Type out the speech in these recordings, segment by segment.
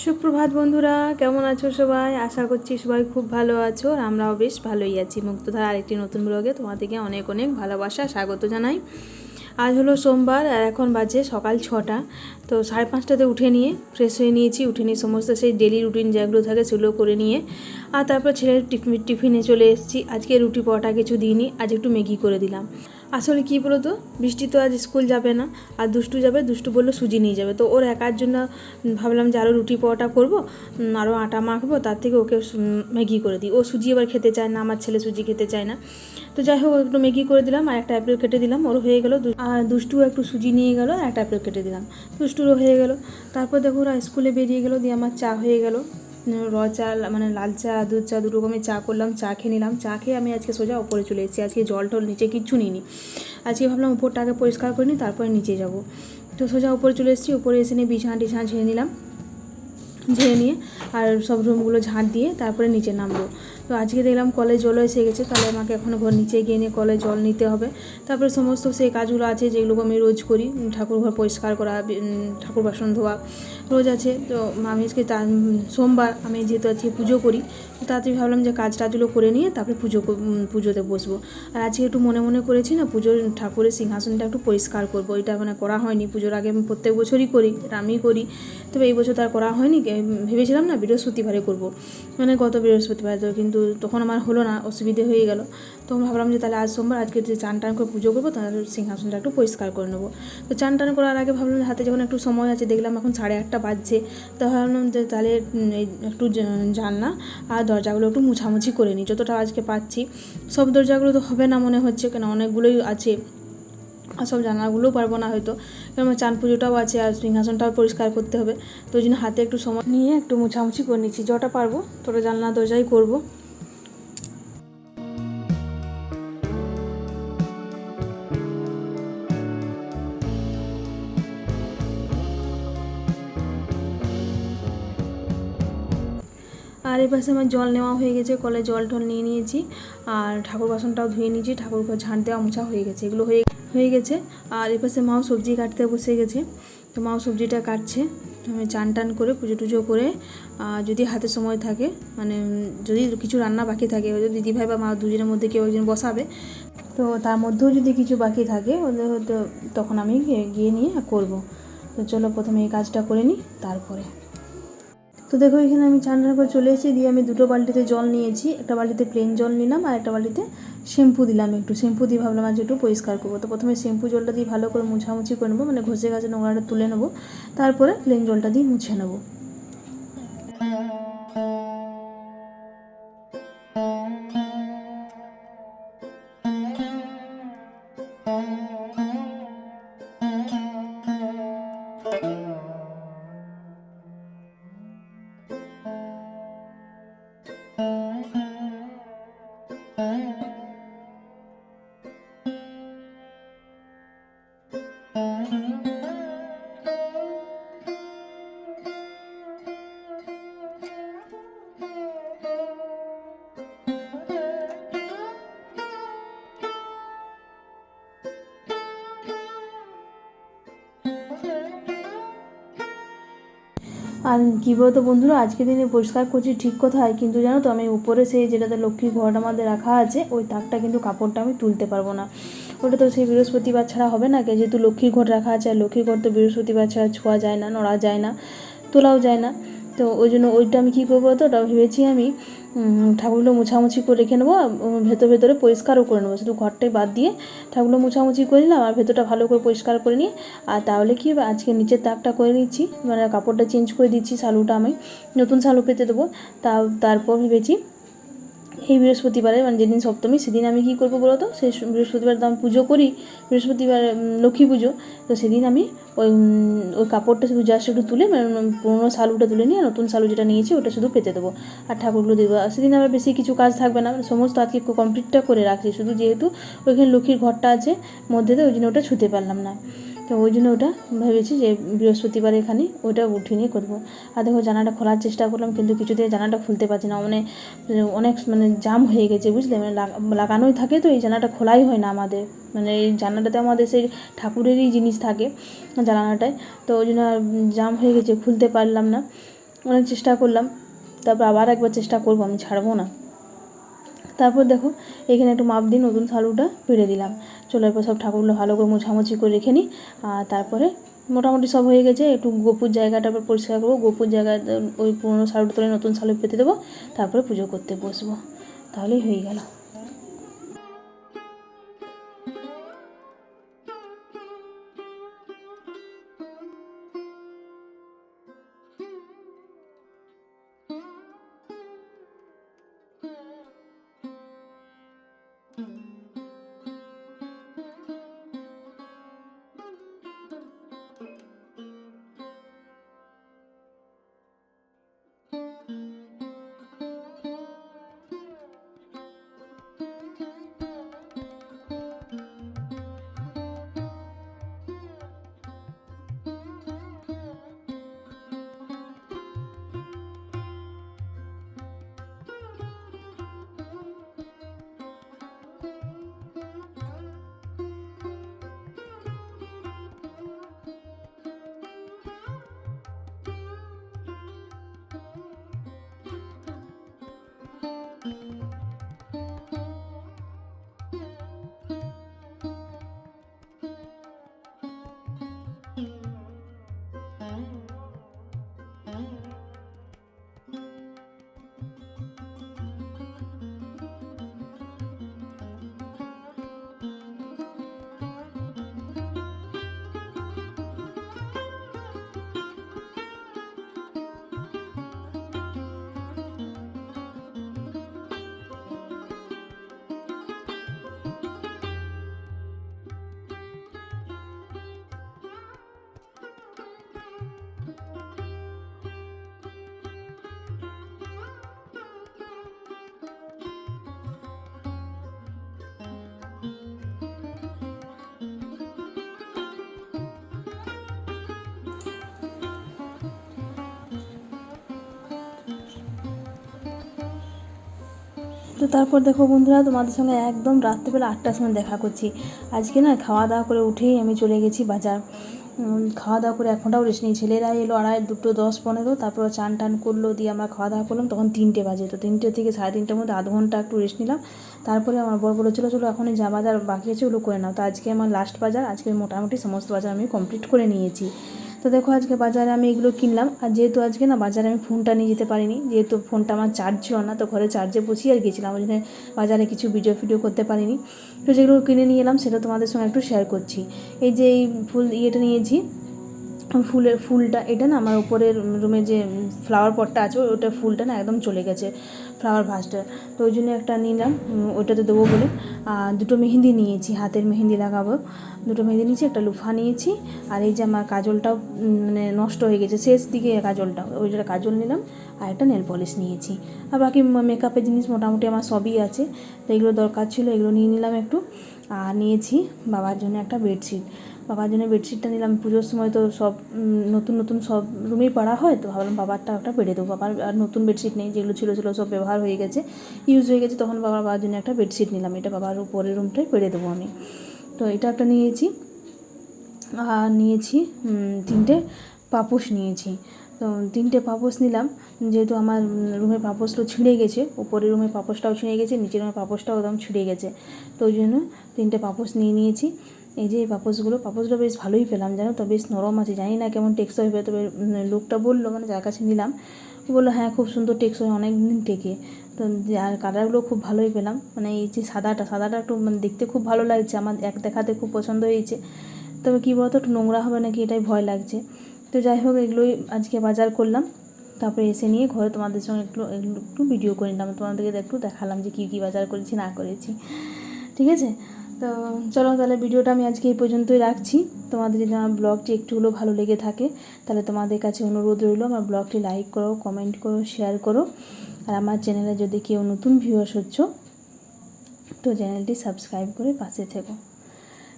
সুপ্রভাত বন্ধুরা, কেমন আছো সবাই? আশা করছি সবাই খুব ভালো আছো আর আমরাও বেশ ভালোই আছি। মুক্তধার আরেকটি নতুন ব্লগে তোমাদেরকে অনেক অনেক ভালোবাসা স্বাগত জানাই। আজ হলো সোমবার আর এখন বাজে সকাল 6টা। তো 5:30টাতে উঠে নিয়ে ফ্রেশ হয়ে নিয়েছি। উঠে নিয়ে সমস্ত সেই ডেলি রুটিন যেগুলো থাকে সেগুলো করে নিয়ে আর তারপর ছেলের টিফিনে চলে এসেছি। আজকে রুটি পরোটা কিছু দিইনি, আজ একটু ম্যাগি করে দিলাম। আসলে কী বলো তো, বৃষ্টি তো আজ স্কুল যাবে না আর দুষ্টু যাবে। দুষ্টু বললো সুজি নিয়ে যাবে, তো ওর একার জন্য ভাবলাম যে আরও রুটি পরোটা করবো, আরও আটা মাখবো, তার থেকে ওকে ম্যাগি করে দিই। ও সুজি এবার খেতে চায় না, আমার ছেলে সুজি খেতে চায় না। তো যাই হোক, একটু ম্যাগি করে দিলাম আর একটা অ্যাপেল কেটে দিলাম, ওর হয়ে গেলো। আর দুষ্টু একটু সুজি নিয়ে গেলো আর একটা অ্যাপেল কেটে দিলাম, দুষ্টুরও হয়ে গেলো। তারপর দেখো ওরা স্কুলে বেরিয়ে গেলো, দিয়ে আমার চা হয়ে গেলো। চা মানে লাল চা, দুধ চা, দু রকমের চা করলাম। চা খেয়ে নিলাম। চা খেয়ে আমি আজকে সোজা উপরে চলে এসেছি। আজকে জল টল নিচে কিচ্ছু নিইনি। আজকে ভাবলাম উপরটা আগে পরিষ্কার করে নিই, তারপরে নিচে যাব। তো সোজা উপরে চলে এসেছি। উপরে এসে নিয়ে বিছানা টিছানা ঝেড়ে নিলাম, ঝেড়ে নিয়ে আর সব রুমগুলো ঝাঁট দিয়ে তারপরে নিচে নামবো। তো আজকে দেখলাম কলে জলও এসে গেছে, তাহলে আমাকে এখন ঘর নিচে গিয়ে নিয়ে কলে জল নিতে হবে। তারপরে সমস্ত সেই কাজগুলো আছে যেগুলো আমি রোজ করি, ঠাকুর ঘর পরিষ্কার করা, ঠাকুর বাসন ধোয়া রোজ আছে। তো আমি আজকে সোমবার, আমি যেহেতু আজকে পুজো করি, তো তাড়াতাড়ি ভাবলাম যে কাজ টাজগুলো করে নিয়ে তারপরে পুজোতে বসবো। আর আজকে একটু মনে মনে করেছি না, পুজোর ঠাকুরের সিংহাসনটা একটু পরিষ্কার করবো। এটা মানে করা হয়নি, পুজোর আগে আমি প্রত্যেক বছরই করি, এটা আমি করি। তবে এই বছর তার করা হয়নি। ভেবেছিলাম না বৃহস্পতিবারে করব, মানে গত বৃহস্পতিবার, তো কিন্তু তখন আমার হলো না, অসুবিধে হয়ে গেল। তখন ভাবলাম যে তাহলে আজ সোমবার, আজকে যে চান টান করে পুজো করবো, তাহলে সিংহাসনটা একটু পরিষ্কার করে নেবো। তো চান টান করার আগে ভাবলাম হাতে যখন একটু সময় আছে, দেখলাম এখন 8:30 বাজছে, তো ভাবলাম যে তাহলে একটু জানলা আর দরজাগুলো একটু মুছামুছি করে নিই যতটা আজকে পাচ্ছি। সব দরজাগুলো তো হবে না মনে হচ্ছে, কেন অনেকগুলোই আছে, আর সব জানালাগুলোও পারবো না হয়তো, কারণ চান পুজোটাও আছে আর সিংহাসনটাও পরিষ্কার করতে হবে। তো ওই জন্য হাতে একটু সময় নিয়ে একটু মুছামুছি করে নিচ্ছি, যটা পারবো তোটা জানলা দরজাই করবো। আর এই পাশে আমার জল নেওয়া হয়ে গেছে, কলে জল টল নিয়ে নিয়েছি আর ঠাকুর বাসনটাও ধুয়ে নিয়েছি। ঠাকুর ঘর ঝাঁট দেওয়া মোছা হয়ে গেছে, এগুলো হয়ে গেছে। আর এই পাশে মাও সবজি কাটতে বসে গেছে, তো মাও সবজিটা কাটছে। আমি চান টান করে পুজো টুজো করে যদি হাতে সময় থাকে, মানে যদি কিছু রান্না বাকি থাকে, হয়তো দিদিভাই বা মা দুজনের মধ্যে কেউ একজন বসাবে, তো তার মধ্যেও যদি কিছু বাকি থাকে ওদের হয়তো তখন আমি গিয়ে নিয়ে করব। তো চলো প্রথমে এই কাজটা করে নিই তারপরে। তো দেখো এখানে আমি চান টান করে চলে এসেছি, দিয়ে আমি দুটো বালতিতে জল নিয়েছি। একটা বালতিতে প্লেন জল নিলাম আর একটা বালতিতে শ্যাম্পু দিলাম। একটু শ্যাম্পু দিয়ে ভাবলাম আজ একটু পরিষ্কার করবো। তো প্রথমে শ্যাম্পু জলটা দিয়ে ভালো করে মুছামুছি করে নেবো, মানে ঘষে ঘাসে নোংরাটা তুলে নেবো, তারপরে প্লেন জলটা দিয়ে মুছে নেবো। আর কী বলতো বন্ধুরা, আজকে দিনে পরিষ্কার করছি ঠিক কথাই, কিন্তু জানো তো আমি উপরে সেই যেটাতে লক্ষ্মীর ঘর আমাদের রাখা আছে, ওই তাকটা কিন্তু কাপড়টা আমি তুলতে পারবো না। ওটা তো সেই বৃহস্পতিবার ছাড়া হবে না, যেহেতু লক্ষ্মীর ঘর রাখা আছে, আর লক্ষ্মীর ঘর তো বৃহস্পতিবার ছাড়া ছোঁয়া যায় না, নড়া যায় না, তোলাও যায় না। তো ওই জন্য ওইটা আমি কী করবো, তো ওটা ভেবেছি আমি ঠাকুরগুলো মুছামুছি করে রেখে নেবো, ভেতরে পরিষ্কারও করে নেবো, শুধু ঘরটাই বাদ দিয়ে ঠাকুরগুলো মুছামুছি করে নিলাম আর ভেতরটা ভালো করে পরিষ্কার করে নিই। আর তাহলে কী হবে, আজকে নিচের তাকটা করে নিচ্ছি, মানে কাপড়টা চেঞ্জ করে দিচ্ছি, শালুটা আমি নতুন শালু পেতে দেবো। তারপর ভেবেছি এই বৃহস্পতিবারে, মানে যেদিন সপ্তমী, সেদিন আমি কী করবো বলো তো, সেই বৃহস্পতিবার তো আমি পুজো করি, বৃহস্পতিবার লক্ষ্মী পুজো, তো সেদিন আমি ওই কাপড়টা শুধু জাস্ট একটু তুলে, মানে পুরোনো শালুটা তুলে নিয়ে নতুন শালু যেটা নিয়েছি ওটা শুধু পেতে দেবো আর ঠাকুরগুলো দেবো। আর সেদিন আবার বেশি কিছু কাজ থাকবে না, সমস্ত আজকে কমপ্লিটটা করে রাখছি, শুধু যেহেতু ওইখানে লক্ষ্মীর ঘরটা আছে মধ্যেতে, ওই জন্য ওটা ছুঁতে পারলাম না। তো ওই জন্য ওটা ভেবেছি যে বৃহস্পতিবার এখানে ওটা উঠিয়ে নিয়ে করবো। আর দেখো জানালাটা খোলার চেষ্টা করলাম, কিন্তু কিছুতেই জানালাটা খুলতে পারছি না, মানে অনেক জাম হয়ে গেছে বুঝলে, মানে লাগানোই থাকে, তো এই জানালাটা খোলাই হয় না আমাদের, মানে এই জানালাটাতে আমাদের সেই ঠাকুরেরই জিনিস থাকে জানালাটায়, তো ওই জন্য জাম হয়ে গেছে, খুলতে পারলাম না। অনেক চেষ্টা করলাম, তারপর আবার একবার চেষ্টা করবো, আমি ছাড়বো না। তারপর দেখো এখানে একটু মাপ দিয়ে নতুন শালুটা পেরে দিলাম। চলো এরপর সব ঠাকুরগুলো ভালো করে মোছামুছি করে রেখে নিই। আর তারপরে মোটামুটি সব হয়ে গেছে, একটু গোপুর জায়গাটা পরিষ্কার করবো। গোপুর জায়গায় ওই পুরোনো শালুটা তুলে নতুন শালু পেতে দেবো, তারপরে পুজো করতে বসবো, তাহলেই হয়ে গেল। তো তারপর দেখো বন্ধুরা, তোমাদের সঙ্গে একদম রাত্রিবেলা 8টার সময় দেখা করছি। আজকে না খাওয়া দাওয়া করে উঠেই আমি চলে গেছি বাজার। খাওয়া দাওয়া করে 1 ঘন্টাও রেস্ট নিই। ছেলেরা এলো 2:30, 10-15, তারপর চান টান করলো, দিয়ে আমরা খাওয়া দাওয়া করলাম, তখন 3টে বাজে। তো 3টে থেকে 3:30টার মধ্যে আধ ঘন্টা একটু রেস্ট নিলাম। তারপরে আমার বর বলেছিল চলো এখনই যা বাজার বাকি আছে ওগুলো করে নাও। তো আজকে আমার লাস্ট বাজার, আজকে মোটামুটি সমস্ত বাজার আমি কমপ্লিট করে নিয়েছি। তো দেখো আজকে বাজারে আমি এগুলো কিনলাম। আর যেহেতু আজকে না বাজারে আমি ফোনটা নিয়ে যেতে পারিনি, যেহেতু ফোনটা আমার চার্জ ছিল না, তো ঘরে চার্জে বসিয়ে আর গেছিলাম, ওই জন্য বাজারে কিছু ভিডিও করতে পারিনি। তো যেগুলো কিনে নিয়ে এলাম সেটা তোমাদের সঙ্গে একটু শেয়ার করছি। এই যে এই ইয়েটা নিয়েছি, ফুলটা, এটা না আমার উপরের রুমে যে ফ্লাওয়ার পটটা আছে ওটা ফুলটা না একদম চলে গেছে, ফ্লাওয়ার ভাসটা। তো ওই জন্য একটা নিলাম, ওইটাতে দেবো বলে। আর 2টো মেহেন্দি নিয়েছি, হাতের মেহেন্দি লাগাবো। 2টো মেহেন্দি নিয়েছি, একটা লুফা নিয়েছি। আর এই যে আমার কাজলটাও মানে নষ্ট হয়ে গেছে শেষ দিকে কাজলটা, ওইটা কাজল নিলাম। আর একটা নেল পলিশ নিয়েছি। আর বাকি মেকআপের জিনিস মোটামুটি আমার সবই আছে। তো এগুলো দরকার ছিল, এগুলো নিয়ে নিলাম একটু। আর নিয়েছি বাবার জন্য একটা বেডশিট। বাবার জন্য বেডশিটটা নিলাম, পুজোর সময় তো সব নতুন সব রুমেই পরা হয়, তো ভাবলাম বাবারটা একটা পেড়ে দেবো। বাবার আর নতুন বেডশিট নেই, যেগুলো ছিল সব ব্যবহার হয়ে গেছে, ইউজ হয়ে গেছে, তখন বাবার জন্য একটা বেডশিট নিলাম। এটা বাবার উপরের রুমটাই পেড়ে দেবো আমি। তো এটা একটা নিয়েছি। আর নিয়েছি 3টে পাপোশ নিয়েছি। তো 3টে পাপোশ নিলাম, যেহেতু আমার রুমের পাপোশটা ছিঁড়ে গেছে, উপরের রুমের পাপোশটাও ছিঁড়ে গেছে, নিচের রুমের পাপোশটাও একদম ছিঁড়ে গেছে। তো ওই জন্য 3টে পাপোশ নিয়েছি। এই যে এই পাপোশগুলো বেশ ভালোই পেলাম, জানো তো, বেশ নরম আছে, জানি না কেমন টেকসই হবে। তবে লোকটা বললো, মানে যার কাছে নিলাম, বললো হ্যাঁ খুব সুন্দর টেকসই, অনেক দিন টেকে। তো আর কালারগুলো খুব ভালোই পেলাম, মানে এই যে সাদাটা একটু মানে দেখতে খুব ভালো লাগছে, আমার দেখাতে খুব পছন্দ হয়েছে। তবে কী বলতো, একটু নোংরা হবে নাকি এটাই ভয় লাগছে। তো যাই হোক, এগুলোই আজকে বাজার করলাম। তারপরে এসে নিয়ে ঘরে তোমাদের সঙ্গে একটু ভিডিও করে নিলাম, তোমাদেরকে একটু দেখালাম যে কী বাজার করেছি না করেছি। ঠিক আছে, তো চলো তাহলে ভিডিওটা আমি আজকে এই পর্যন্তই রাখছি। তোমাদের যদি আমার ব্লগটি একটু হলেও ভালো লেগে থাকে, তাহলে তোমাদের কাছে অনুরোধ রইল আমার ব্লগটি লাইক করো, কমেন্ট করো, শেয়ার করো। আর আমার চ্যানেলে যদি কেউ নতুন ভিউয়ার্স হচ্ছ, তো চ্যানেলটি সাবস্ক্রাইব করে পাশে থেকো।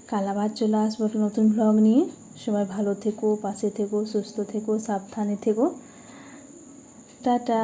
কাল আবার চলে আসবো একটা নতুন ব্লগ নিয়ে। সবাই ভালো থেকো, পাশে থেকো, সুস্থ থেকো, সাবধানে থেকো। টাটা।